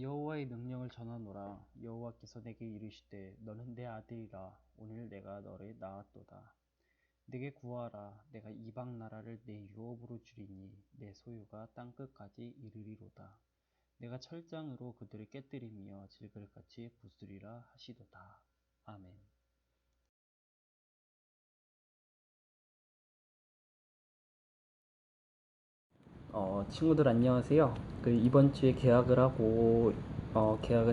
여호와의 명령을 전하노라. 여호와께서 내게 이르시되 너는 내 아들이라. 오늘 내가 너를 낳았도다. 내게 구하라. 내가 이방 나라를 내 유업으로 주리니 내 소유가 땅 끝까지 이르리로다. 내가 철장으로 그들을 깨뜨리며 질그릇같이 부수리라 하시도다. 아멘. 친구들 안녕하세요. 이번 주에 계약을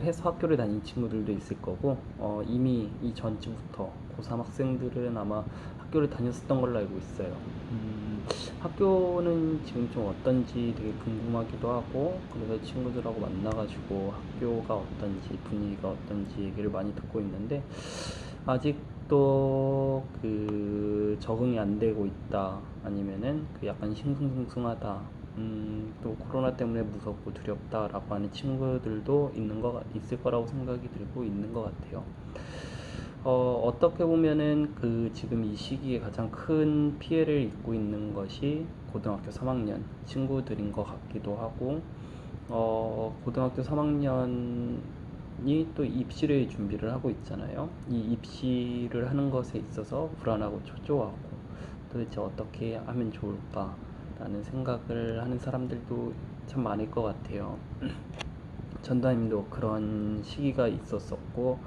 해서 학교를 다닌 친구들도 있을 거고, 이미 이 전주부터 고3 학생들은 아마 학교를 다녔었던 걸로 알고 있어요. 학교는 지금 좀 어떤지 되게 궁금하기도 하고, 그래서 친구들하고 만나가지고 학교가 어떤지, 분위기가 어떤지 얘기를 많이 듣고 있는데, 아직도 적응이 안 되고 있다, 아니면은 약간 싱숭생숭하다, 또 코로나 때문에 무섭고 두렵다라고 하는 친구들도 있을 거라고 생각이 들고 있는 것 같아요. 어떻게 보면은 지금 이 시기에 가장 큰 피해를 입고 있는 것이 고등학교 3학년 친구들인 것 같기도 하고, 고등학교 3학년이 또 입시를 준비를 하고 있잖아요. 이 입시를 하는 것에 있어서 불안하고 초조하고, 도대체 어떻게 하면 좋을까 라는 생각을 하는 사람들도 참 많을 것 같아요. 전도사님도 그런 시기가 있었었고,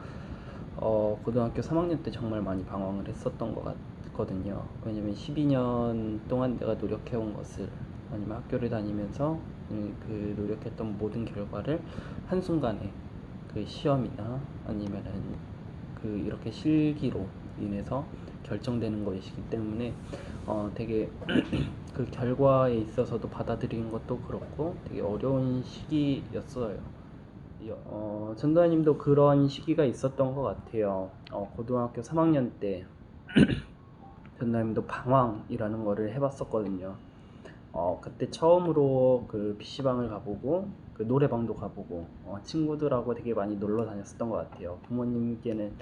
고등학교 3학년 때 정말 많이 방황을 했었던 것 같거든요. 왜냐면 12년 동안 내가 노력해온 것을, 아니면 학교를 다니면서 노력했던 모든 결과를 한순간에 시험이나 아니면은 이렇게 실기로 인해서 결정되는 것이기 때문에 되게 그 결과에 있어서도 받아들이는 것도 그렇고 되게 어려운 시기였어요. 전도사님도 그런 시기가 있었던 것 같아요. 고등학교 3학년 때 전도사님도 방황이라는 거를 해봤었거든요. 그때 처음으로 PC방을 가보고 노래방도 가보고 친구들하고 되게 많이 놀러 다녔었던 것 같아요. 부모님께는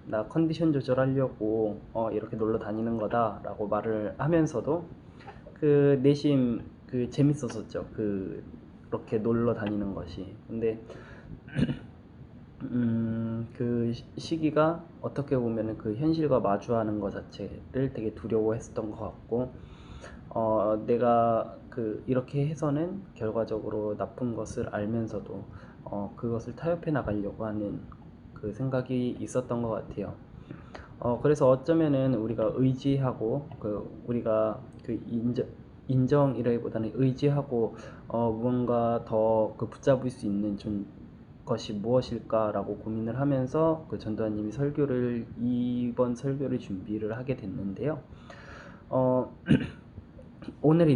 나 컨디션 조절하려고 이렇게 놀러 다니는 거다 라고 말을 하면서도 내심 재밌었었죠. 그렇게 놀러 다니는 것이. 근데 시기가 어떻게 보면은 현실과 마주하는 것 자체를 되게 두려워했었던 것 같고, 내가 이렇게 해서는 결과적으로 나쁜 것을 알면서도 그것을 타협해 나가려고 하는 생각이 있었던 것 같아요. 그래서 어쩌면은 우리가 의지하고 우리가 인정이라기보다는 의지하고 무언가 더 붙잡을 수 있는 것이 무엇일까라고 고민을 하면서 전도사님이 이번 설교를 준비를 하게 됐는데요. 오늘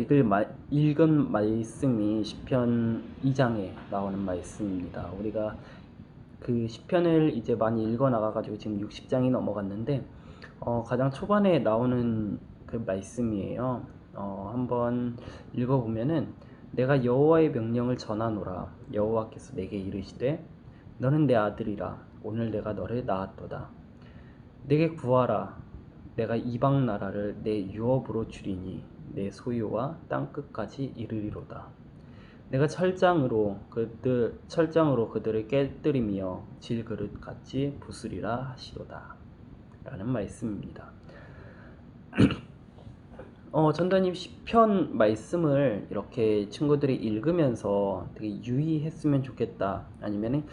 읽은 말씀이 시편 2장에 나오는 말씀입니다. 우리가 시편을 이제 많이 읽어 나가가지고 지금 60장이 넘어갔는데, 가장 초반에 나오는 말씀이에요. 한번 읽어보면은, 내가 여호와의 명령을 전하노라. 여호와께서 내게 이르시되 너는 내 아들이라. 오늘 내가 너를 낳았도다. 내게 구하라. 내가 이방 나라를 내 유업으로 주리니 내 소유와 땅 끝까지 이르리로다. 내가 철장으로 그들을 깨뜨리며 질그릇같이 부수리라 하시도다. 라는 말씀입니다. 전도사님 시편 말씀을 이렇게 친구들이 읽으면서 되게 유의했으면 좋겠다, 아니면은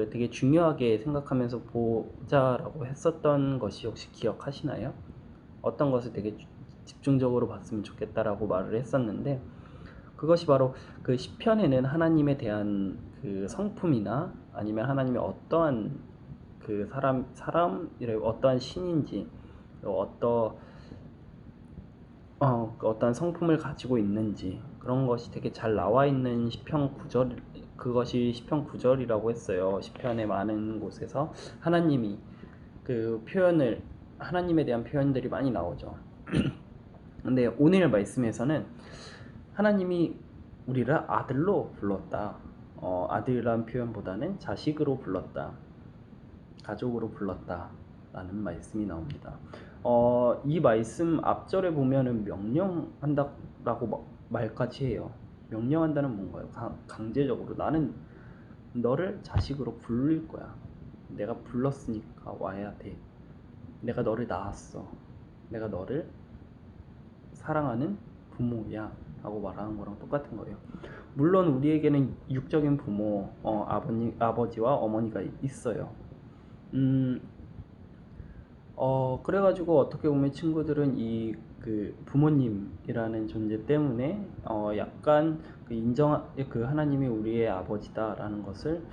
되게 중요하게 생각하면서 보자라고 했었던 것이 혹시 기억하시나요? 어떤 것을 되게 집중적으로 봤으면 좋겠다라고 말을 했었는데, 그것이 바로 시편에는 하나님에 대한 성품이나 아니면 하나님의 어떠한 어떠한 신인지, 어떠한 성품을 가지고 있는지, 그런 것이 되게 잘 나와 있는 그것이 시편 9절이라고 했어요. 시편의 많은 곳에서 하나님에 대한 표현들이 많이 나오죠. 근데 오늘 말씀에서는 하나님이 우리를 아들로 불렀다. 아들이라는 표현보다는 자식으로 불렀다. 가족으로 불렀다. 라는 말씀이 나옵니다. 이 말씀 앞절에 보면은 명령한다라고 말까지 해요. 명령한다는 뭔가요? 강제적으로 나는 너를 자식으로 부를 거야. 내가 불렀으니까 와야 돼. 내가 너를 낳았어. 내가 너를 사랑하는 부모야 라고 말하는 거랑 똑같은 거예요. 물론 우리에게는 육적인 부모, 아버지와 어머니가 있어요. 음, 그래가지고 어떻게 보면 친구들은 그 부모님이라는 존재 때문에 약간 그 하나님이 우리의 아버지다라는 것을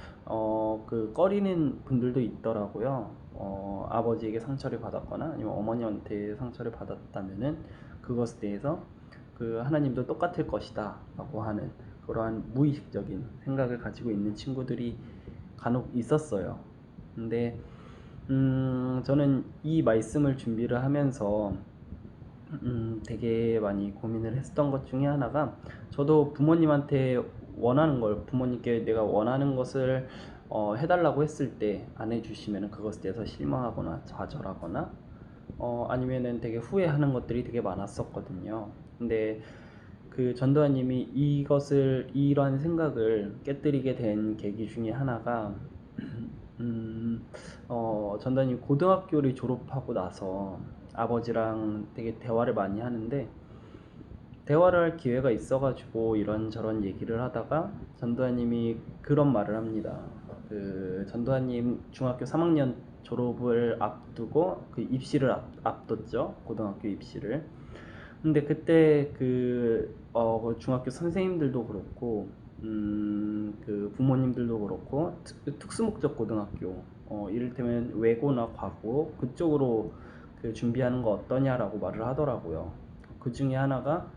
그 꺼리는 분들도 있더라고요. 아버지에게 상처를 받았거나 아니면 어머니한테 상처를 받았다면은 그것에 대해서 그 하나님도 똑같을 것이다 라고 하는 그러한 무의식적인 생각을 가지고 있는 친구들이 간혹 있었어요. 근데 저는 이 말씀을 준비를 하면서 되게 많이 고민을 했었던 것 중에 하나가, 저도 부모님한테 원하는 걸, 부모님께 내가 원하는 것을 해달라고 했을 때 안 해주시면 그것에 대해서 실망하거나 좌절하거나 아니면은 되게 후회하는 것들이 되게 많았었거든요. 근데 그 전도사님이 이러한 생각을 깨뜨리게 된 계기 중에 하나가 전도사님 고등학교를 졸업하고 나서 아버지랑 되게 대화를 많이 하는데, 대화를 할 기회가 있어가지고 이런저런 얘기를 하다가 전도사님이 그런 말을 합니다. 그 전도사님 중학교 3학년 졸업을 앞두고 그 입시를 앞뒀죠. 고등학교 입시를. 근데 그때 그 중학교 선생님들도 그렇고 그 부모님들도 그렇고 특수목적 고등학교, 이를테면 외고나 과고 그쪽으로 그 준비하는 거 어떠냐라고 말을 하더라고요. 그 중에 하나가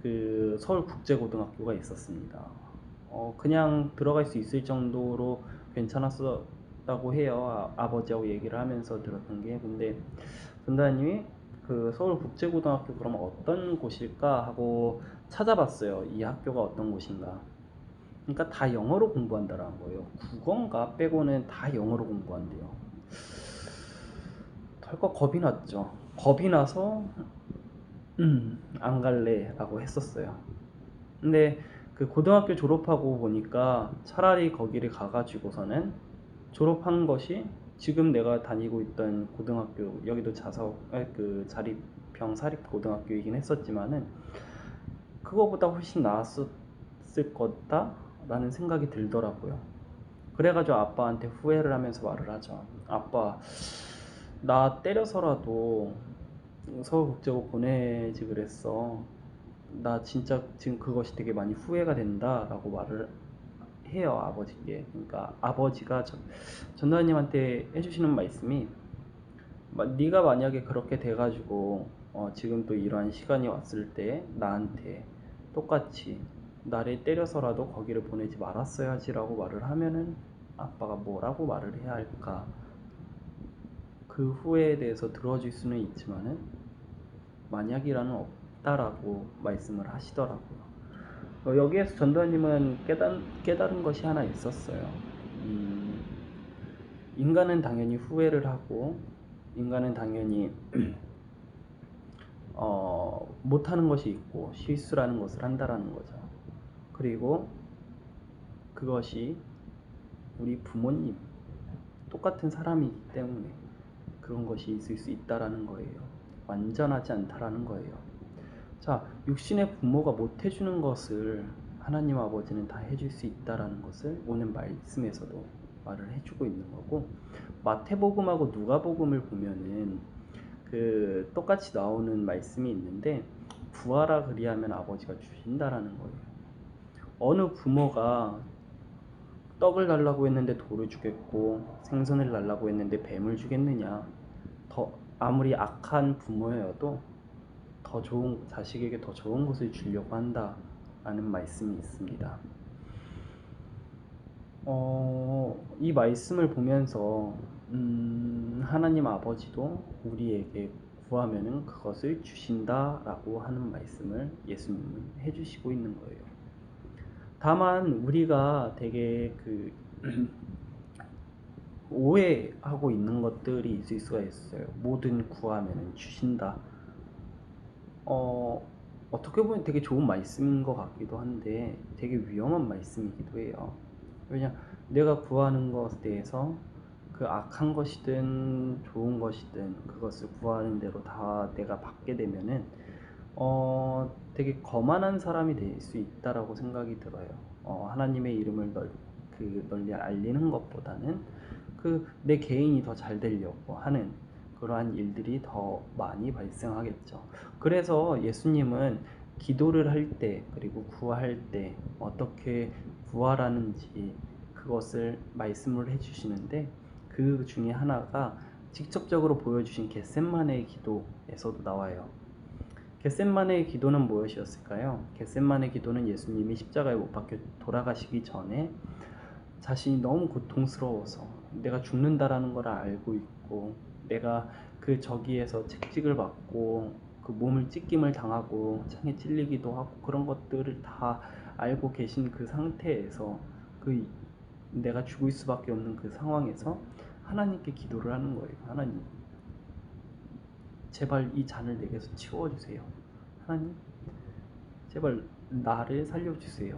그 서울국제고등학교가 있었습니다. 그냥 들어갈 수 있을 정도로 괜찮았었다고 해요. 아버지하고 얘기를 하면서 들었던 게. 근데 전도사님이 그 서울국제고등학교 그러면 어떤 곳일까 하고 찾아봤어요. 이 학교가 어떤 곳인가. 그러니까 다 영어로 공부한다라는 거예요. 국어인가 빼고는 다 영어로 공부한대요. 덜컥 겁이 났죠. 겁이 나서 안 갈래라고 했었어요. 근데 그 고등학교 졸업하고 보니까 차라리 거기를 가가지고서는 졸업한 것이 지금 내가 다니고 있던 고등학교, 여기도 그 자립형 사립 고등학교이긴 했었지만은 그거보다 훨씬 나았을 거다라는 생각이 들더라고요. 그래가지고 아빠한테 후회를 하면서 말을 하죠. 아빠, 나 때려서라도 서울국제고 보내지 그랬어. 나 진짜 지금 그것이 되게 많이 후회가 된다라고 말을 해요, 아버지께. 그러니까 아버지가 전도사님한테 해주시는 말씀이, 네가 만약에 그렇게 돼가지고 지금 또 이러한 시간이 왔을 때 나한테 똑같이 나를 때려서라도 거기를 보내지 말았어야지라고 말을 하면은 아빠가 뭐라고 말을 해야 할까. 그 후회에 대해서 들어줄 수는 있지만은 만약이라는 없다라고 말씀을 하시더라고요. 여기에서 전도사님은 깨달은 것이 하나 있었어요. 인간은 당연히 후회를 하고, 인간은 당연히 못하는 것이 있고 실수라는 것을 한다라는 거죠. 그리고 그것이 우리 부모님 똑같은 사람이기 때문에 그런 것이 있을 수 있다라는 거예요. 완전하지 않다라는 거예요. 자, 육신의 부모가 못 해주는 것을 하나님 아버지는 다 해줄 수 있다라는 것을 오늘 말씀에서도 말을 해주고 있는 거고, 마태복음하고 누가복음을 보면은 그 똑같이 나오는 말씀이 있는데, 구하라 그리하면 아버지가 주신다라는 거예요. 어느 부모가 떡을 달라고 했는데 돌을 주겠고 생선을 달라고 했는데 뱀을 주겠느냐. 아무리 악한 부모여도 더 좋은, 자식에게 더 좋은 것을 주려고 한다라는 말씀이 있습니다. 이 말씀을 보면서 하나님 아버지도 우리에게 구하면은 그것을 주신다라고 하는 말씀을 예수님은 해주시고 있는 거예요. 다만 우리가 되게 오해하고 있는 것들이 있을 수가 있어요. 뭐든 구하면은 주신다. 어떻게 보면 되게 좋은 말씀인 것 같기도 한데 되게 위험한 말씀이기도 해요. 왜냐, 내가 구하는 것에 대해서 그 악한 것이든 좋은 것이든 그것을 구하는 대로 다 내가 받게 되면은 되게 거만한 사람이 될 수 있다라고 생각이 들어요. 하나님의 이름을 널리 알리는 것보다는 그 내 개인이 더 잘 되려고 하는 그러한 일들이 더 많이 발생하겠죠. 그래서 예수님은 기도를 할 때, 그리고 구할 때 어떻게 구하라는지 그것을 말씀을 해주시는데, 그 중에 하나가 직접적으로 보여주신 겟셋마네의 기도에서도 나와요. 겟셋마네의 기도는 무엇이었을까요? 겟셋마네 기도는 예수님이 십자가에 못 박혀 돌아가시기 전에 자신이 너무 고통스러워서 내가 죽는다라는 걸 알고 있고, 내가 그 저기에서 채찍을 받고 그 몸을 찢김을 당하고 창에 찔리기도 하고 그런 것들을 다 알고 계신 그 상태에서, 그 내가 죽을 수밖에 없는 그 상황에서 하나님께 기도를 하는 거예요. 하나님, 제발 이 잔을 내게서 치워주세요. 하나님, 제발 나를 살려주세요.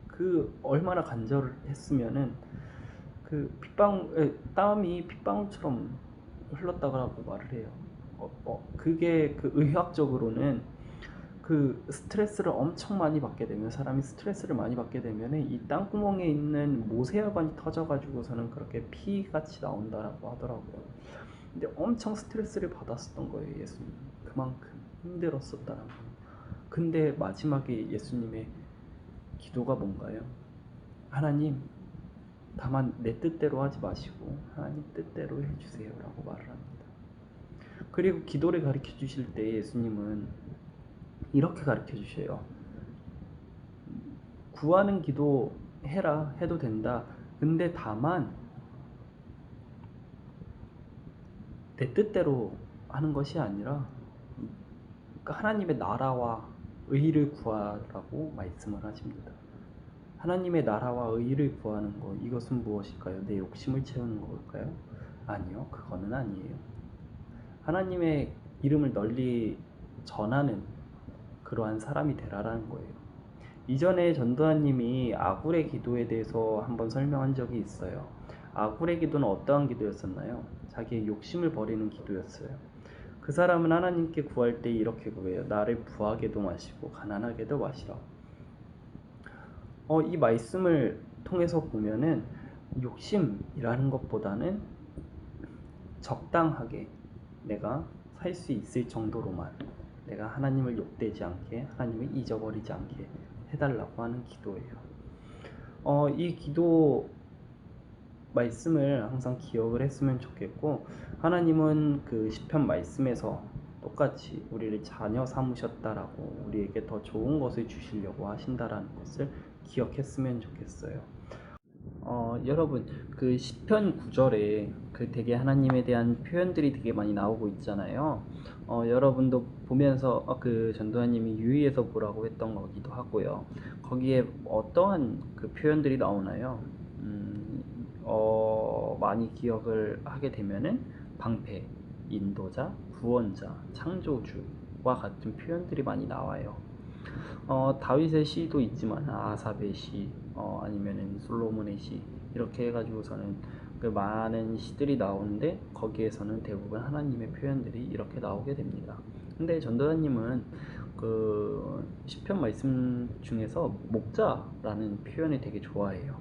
그 얼마나 간절했으면은 그 땀이 핏방울처럼 흘렀다고 말을 해요. 그게 그 의학적으로는 그 스트레스를 엄청 많이 받게 되면, 사람이 스트레스를 많이 받게 되면 이 땅구멍에 있는 모세혈관이 터져가지고서는 그렇게 피같이 나온다라고 하더라고요. 근데 엄청 스트레스를 받았었던 거예요, 예수님. 그만큼 힘들었었다는 거. 근데 마지막에 예수님의 기도가 뭔가요? 하나님, 다만 내 뜻대로 하지 마시고 하나님 뜻대로 해주세요 라고 말을 합니다. 그리고 기도를 가르쳐 주실 때 예수님은 이렇게 가르쳐 주셔요. 구하는 기도 해라 해도 된다. 근데 다만 내 뜻대로 하는 것이 아니라 하나님의 나라와 의를 구하라고 말씀을 하십니다. 하나님의 나라와 의를 구하는 것, 이것은 무엇일까요? 내 욕심을 채우는 걸까요? 아니요, 그거는 아니에요. 하나님의 이름을 널리 전하는 그러한 사람이 되라라는 거예요. 이전에 전도사님이 아굴의 기도에 대해서 한번 설명한 적이 있어요. 아굴의 기도는 어떠한 기도였었나요? 자기의 욕심을 버리는 기도였어요. 그 사람은 하나님께 구할 때 이렇게 구해요. 나를 부하게도 마시고 가난하게도 마시라. 이 말씀을 통해서 보면은 욕심이라는 것보다는 적당하게 내가 살 수 있을 정도로만, 내가 하나님을 욕되지 않게, 하나님을 잊어버리지 않게 해달라고 하는 기도예요. 이 기도 말씀을 항상 기억을 했으면 좋겠고, 하나님은 그 시편 말씀에서 똑같이 우리를 자녀 삼으셨다라고, 우리에게 더 좋은 것을 주시려고 하신다라는 것을 기억했으면 좋겠어요. 여러분, 그 시편 9절에 그 되게 하나님에 대한 표현들이 되게 많이 나오고 있잖아요. 여러분도 보면서 그 전도사님이 유의해서 보라고 했던 거기도 하고요. 거기에 어떠한 그 표현들이 나오나요? 많이 기억을 하게 되면은 방패, 인도자, 구원자, 창조주와 같은 표현들이 많이 나와요. 다윗의 시도 있지만 아삽의 시, 아니면은 솔로몬의 시, 이렇게 해가지고서는 그 많은 시들이 나오는데 거기에서는 대부분 하나님의 표현들이 이렇게 나오게 됩니다. 근데 전도사님은 그 시편 말씀 중에서 목자라는 표현을 되게 좋아해요.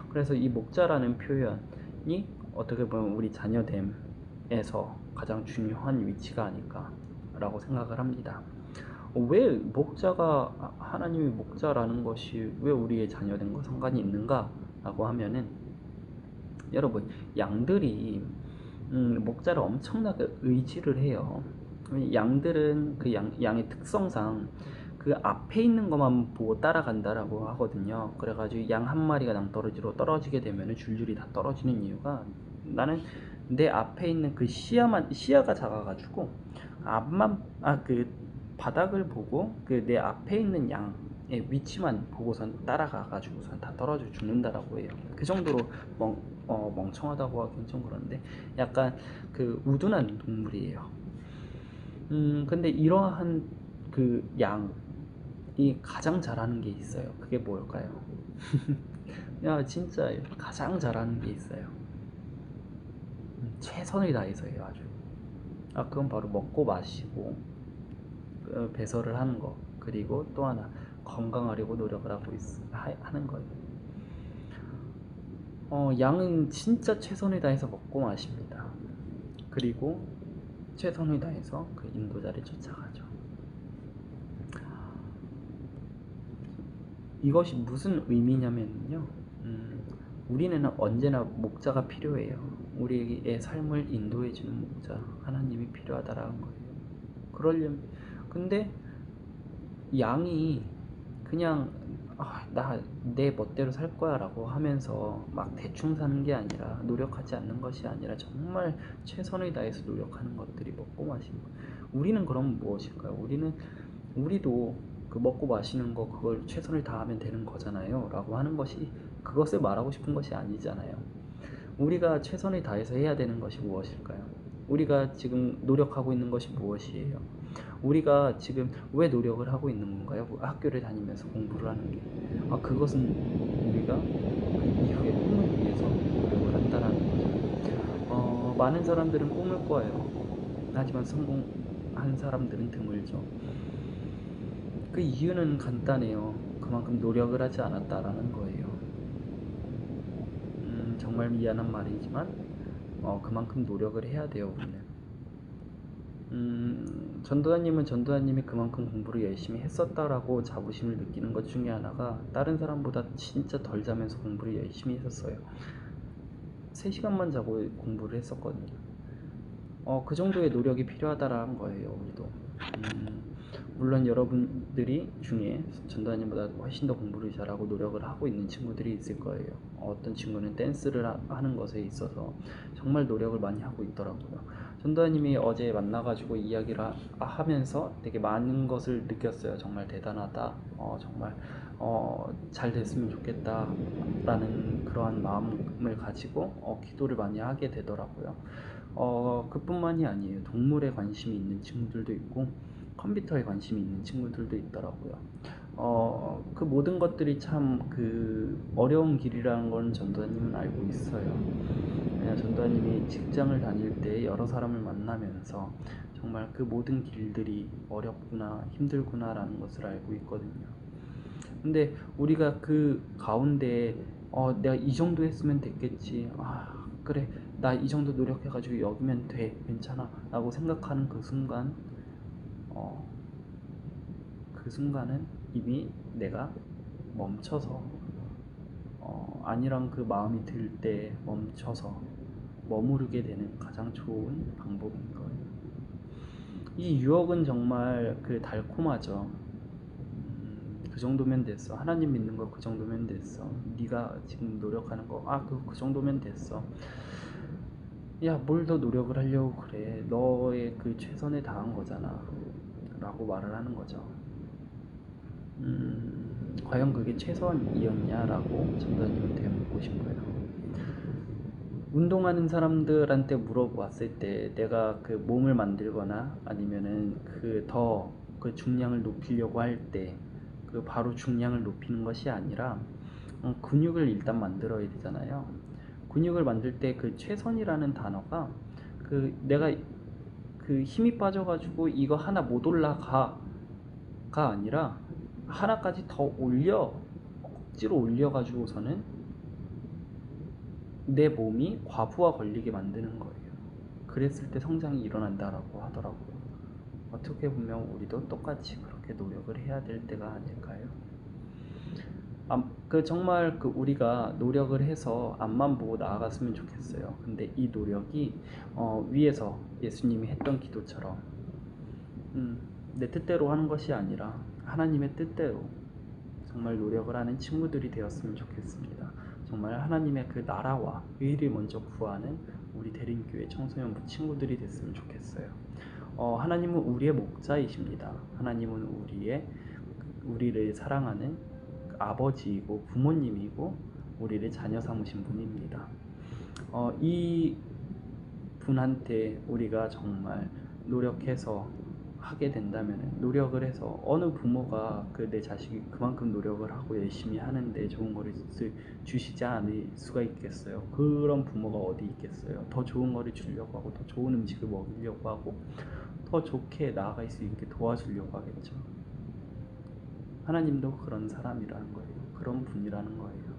그래서 이 목자라는 표현이 어떻게 보면 우리 자녀됨에서 가장 중요한 위치가 아닐까라고 생각을 합니다. 왜 목자가, 하나님이 목자라는 것이 왜 우리의 자녀된 거 상관이 있는가 라고 하면은, 여러분, 양들이 목자를 엄청나게 의지를 해요. 양들은 그 양의 특성상 그 앞에 있는 것만 보고 따라간다라고 하거든요. 그래가지고 양 한 마리가 낭떠러지로 떨어지게 되면 줄줄이 다 떨어지는 이유가, 나는 내 앞에 있는 그 시야가 작아가지고 앞만 그 바닥을 보고 그 내 앞에 있는 양의 위치만 보고선 따라가가지고선 다 떨어져 죽는다라고 해요. 그 정도로 멍청하다고 하긴 좀 그런데 약간 그 우둔한 동물이에요. 근데 이러한 그 양이 가장 잘하는 게 있어요. 그게 뭘까요? 야, 진짜 가장 잘하는 게 있어요. 최선을 다해서 해요, 아주. 그건 바로 먹고 마시고 배설을 하는 거. 그리고 또 하나, 건강하려고 노력을 하는 거예요. 양은 진짜 최선을 다해서 먹고 마십니다. 그리고 최선을 다해서 그 인도자를 쫓아가죠. 이것이 무슨 의미냐면요, 우리는 언제나 목자가 필요해요. 우리의 삶을 인도해주는 목자, 하나님이 필요하다라는 거예요. 그러려면, 근데 양이 그냥 나 내 멋대로 살 거야 라고 하면서 막 대충 사는 게 아니라, 노력하지 않는 것이 아니라 정말 최선을 다해서 노력하는 것들이 먹고 마시는 거. 우리는 그럼 무엇일까요? 우리도 그 먹고 마시는 거, 그걸 최선을 다하면 되는 거잖아요 라고 하는 것이, 그것을 말하고 싶은 것이 아니잖아요. 우리가 최선을 다해서 해야 되는 것이 무엇일까요? 우리가 지금 노력하고 있는 것이 무엇이에요? 우리가 지금 왜 노력을 하고 있는 건가요? 학교를 다니면서 공부를 하는 게. 그것은 우리가 그 이후의 꿈을 위해서 노력을 한다는 거죠. 많은 사람들은 꿈을 꿔요. 하지만 성공한 사람들은 드물죠. 그 이유는 간단해요. 그만큼 노력을 하지 않았다라는 거예요. 정말 미안한 말이지만 그만큼 노력을 해야 돼요, 우리는. 전도사님은 전도사님이 그만큼 공부를 열심히 했었다라고 자부심을 느끼는 것 중에 하나가, 다른 사람보다 진짜 덜 자면서 공부를 열심히 했었어요. 3시간만 자고 공부를 했었거든요. 그 정도의 노력이 필요하다라는 거예요, 우리도. 물론 여러분들이 중에 전도사님보다 훨씬 더 공부를 잘하고 노력을 하고 있는 친구들이 있을 거예요. 어떤 친구는 댄스를 하는 것에 있어서 정말 노력을 많이 하고 있더라고요. 전도사님이 어제 만나가지고 이야기를 하면서 되게 많은 것을 느꼈어요. 정말 대단하다. 정말 잘 됐으면 좋겠다 라는 그러한 마음을 가지고 기도를 많이 하게 되더라고요. 그뿐만이 아니에요. 동물에 관심이 있는 친구들도 있고 컴퓨터에 관심이 있는 친구들도 있더라고요. 그 모든 것들이 참 그 어려운 길이라는 건 전도사님은 알고 있어요. 전도사님이 직장을 다닐 때 여러 사람을 만나면서 정말 그 모든 길들이 어렵구나, 힘들구나라는 것을 알고 있거든요. 근데 우리가 그 가운데 내가 이 정도 했으면 됐겠지, 그래, 나 이 정도 노력해가지고 여기면 돼, 괜찮아 라고 생각하는 그 순간, 그 순간은 이미 내가 멈춰서, 아니란 그 마음이 들 때 멈춰서 머무르게 되는 가장 좋은 방법인 거예요. 이 유혹은 정말 그 달콤하죠. 그 정도면 됐어. 하나님 믿는 거 그 정도면 됐어. 네가 지금 노력하는 거 그 정도면 됐어. 야, 뭘 더 노력을 하려고 그래. 너의 그 최선을 다한 거잖아 라고 말을 하는 거죠. 과연 그게 최선이었냐라고 전도사님한테 묻고 싶어요. 운동하는 사람들한테 물어봤을 때, 내가 그 몸을 만들거나 아니면은 그 중량을 높이려고 할 때 그 바로 중량을 높이는 것이 아니라 근육을 일단 만들어야 되잖아요. 근육을 만들 때 그 최선이라는 단어가, 내가 그 힘이 빠져가지고 이거 하나 못 올라가가 아니라 하나까지 더 억지로 올려가지고서는 내 몸이 과부하 걸리게 만드는 거예요. 그랬을 때 성장이 일어난다라고 하더라고요. 어떻게 보면 우리도 똑같이 그렇게 노력을 해야 될 때가 아닐까요? 정말 우리가 노력을 해서 앞만 보고 나아갔으면 좋겠어요. 근데 이 노력이 위에서 예수님이 했던 기도처럼 내 뜻대로 하는 것이 아니라 하나님의 뜻대로 정말 노력을 하는 친구들이 되었으면 좋겠습니다. 정말 하나님의 그 나라와 의를 먼저 구하는 우리 대림교회 청소년부 친구들이 됐으면 좋겠어요. 하나님은 우리의 목자이십니다. 하나님은 우리를 사랑하는 아버지이고 부모님이고 우리를 자녀 삼으신 분입니다. 이 분한테 우리가 정말 노력해서 하게 된다면 노력을 해서 어느 부모가 그 내 자식이 그만큼 노력을 하고 열심히 하는데 좋은 거를 주시지 않을 수가 있겠어요. 그런 부모가 어디 있겠어요. 더 좋은 거를 주려고 하고 더 좋은 음식을 먹이려고 하고 더 좋게 나아갈 수 있게 도와주려고 하겠죠. 하나님도 그런 사람이라는 거예요. 그런 분이라는 거예요.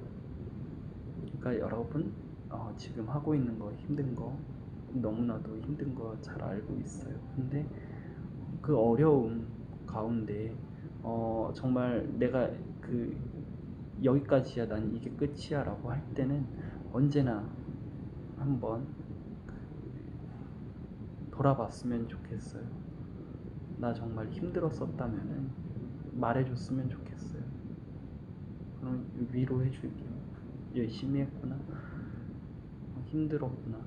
그러니까 여러분 지금 하고 있는 거 힘든 거 너무나도 힘든 거 잘 알고 있어요. 근데 그 어려움 가운데 정말 내가 그 여기까지야 난 이게 끝이야 라고 할 때는 언제나 한번 돌아봤으면 좋겠어요. 나 정말 힘들었었다면은 말해줬으면 좋겠어요. 그럼 위로해줄게요. 열심히 했구나. 힘들었구나.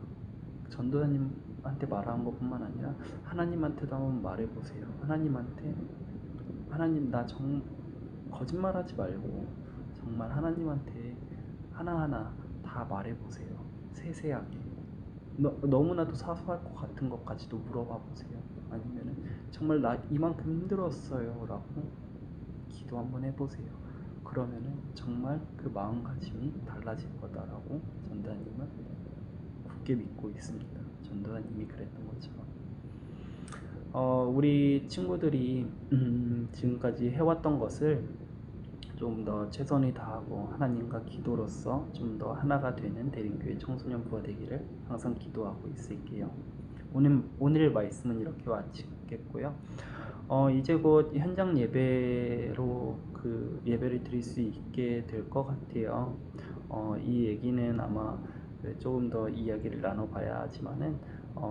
전도사님한테 말한 것뿐만 아니라 하나님한테도 한번 말해보세요. 하나님 나 거짓말하지 말고 정말 하나님한테 하나하나 다 말해보세요. 세세하게. 너무나도 사소할 것 같은 것까지도 물어봐 보세요. 아니면은 정말 나 이만큼 힘들었어요 라고 기도 한번 해보세요. 그러면은 정말 그 마음가짐이 달라질 거다라고 전도사님은 굳게 믿고 있습니다. 전도사님이 그랬던 것처럼 우리 친구들이 지금까지 해왔던 것을 좀 더 최선을 다하고 하나님과 기도로서 좀 더 하나가 되는 대림교회 청소년부가 되기를 항상 기도하고 있을게요. 오늘 말씀은 이렇게 마치겠고요. 이제 곧 현장 예배로 그 예배를 드릴 수 있게 될 것 같아요. 이 얘기는 아마 조금 더 이야기를 나눠봐야 하지만은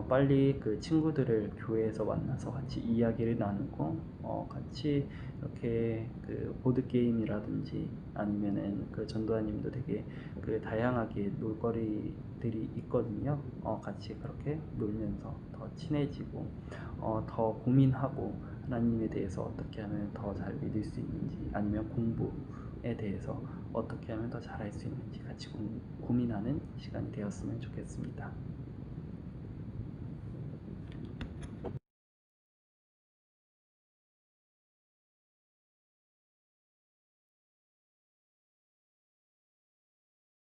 빨리 그 친구들을 교회에서 만나서 같이 이야기를 나누고 같이 이렇게 그 보드 게임이라든지 아니면은 그 전도사님도 되게 그 다양하게 놀거리들이 있거든요. 같이 그렇게 놀면서 더 친해지고 더 고민하고 하나님에 대해서 어떻게 하면 더 잘 믿을 수 있는지 아니면 공부에 대해서 어떻게 하면 더 잘할 수 있는지 같이 고민하는 시간이 되었으면 좋겠습니다.